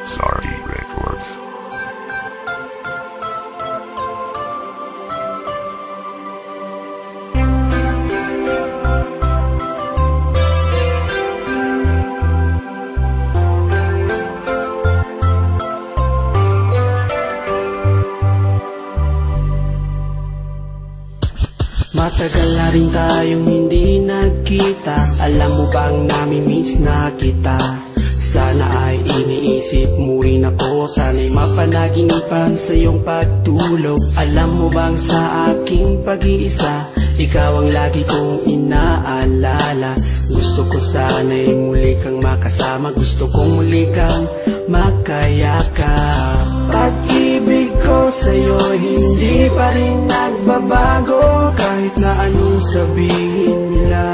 Sardi Records. Matagal na rin tayong hindi nagkita. Alam mo bang nami-miss na kita? Sana ay iniisip mo rin ako. Sana'y mapanaginipan sa iyong pagtulog. Alam mo bang sa aking pag-iisa, ikaw ang lagi kong inaalala. Gusto ko sana'y muli kang makasama. Gusto kong muli kang makayakap. Pag-ibig ko sa'yo hindi pa rin nagbabago. Kahit na anong sabihin nila,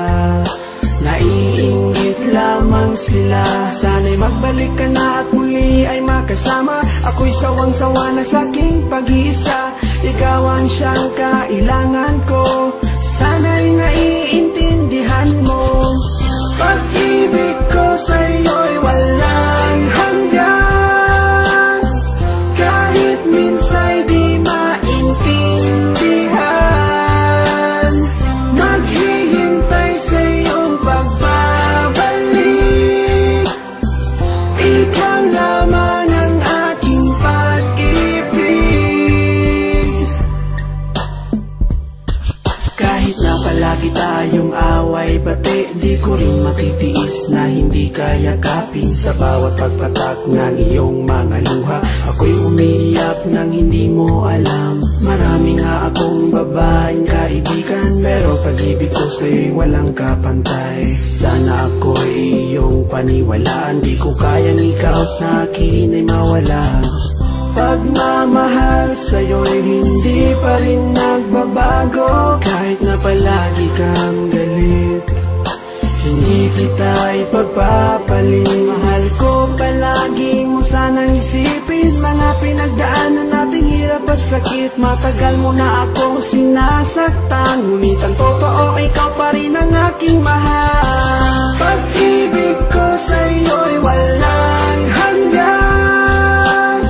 naiinggit lamang sila. Sana'y magbalik ka na at muli ay makasama. Ako'y sawang-sawa na sa'king pag-iisa. Ikaw ang siyang kailangan ko. Sana'y naiintindihan mo. Pag-ibig ko sa'yo'y walang hanggan. Kahit minsa'y di maintindihan, maghihintay sa iyong pagbabalik. Ikaw lamang ang aking pag-ibig. Kahit na palagi tayong away-bati, di ko rin matitiis na hindi kayakapin. Sa bawat pagpatak ng iyong mga luha, ako'y umiiyak nang hindi mo alam. Marami nga akong babaeng kaibigan, pero pag-ibig ko sa'yo'y walang kapantay. Sana ako'y iyong paniwalaan. Di ko kayang ikaw sa'kin ay mawala. Pagmamahal sa'yo'y hindi pa rin nagbabago. Kahit na palagi kang galit, hindi kita ipagpapalit. Mahal ko palagi mo sanang isipin mga pinagdaanan nating hirap at sakit. Matagal mo na akong sinasaktan, ngunit ang totoo ikaw pa rin ang aking mahal. Pag-ibig ko sa'yo'y walang hanggan.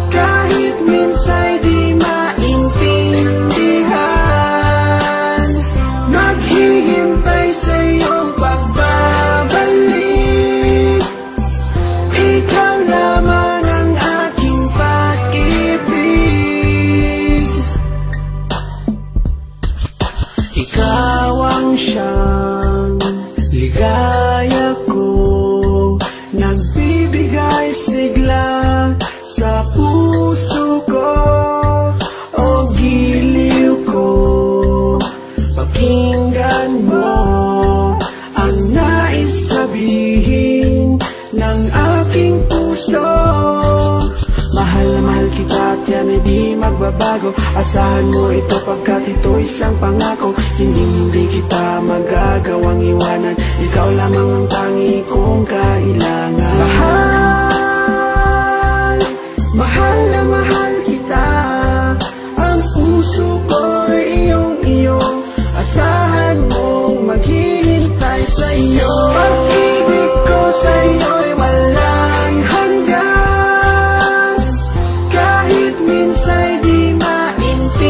Kahit minsa'y di maintindihan, maghihintay sa iyong pagbabalik. Ikaw lamang ang aking pag-ibig. Ikaw ang siyang ligaya ko, nagbibigay sigla sa puso ko. O giliw ko, pakinggan mo ang nais sabihin ng aking puso. Mahal na mahal kita at yan ay di magbabago. Asahan mo ito pagkat ito isang pangako. Hindi kita magagawang iwanan. Ikaw lamang ang tangi kong kailangan. Mahal na mahal kita. Ang puso ko'y iyong-iyo. Asahan mong maghihintay sa iyo. Pag-ibig ko sa iyo'y walang hanggan. Kahit minsa'y di maintindihan,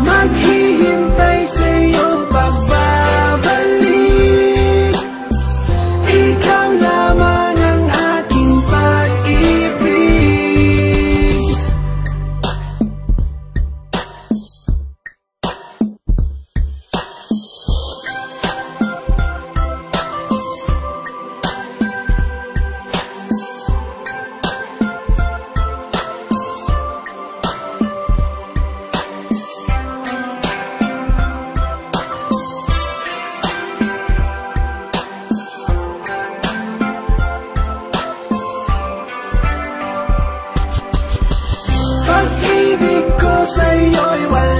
maghihintay sa iyong pagbabalik. Ikaw lamang ang aking pag-ibig. Pag-ibig ko sa'yo'y walang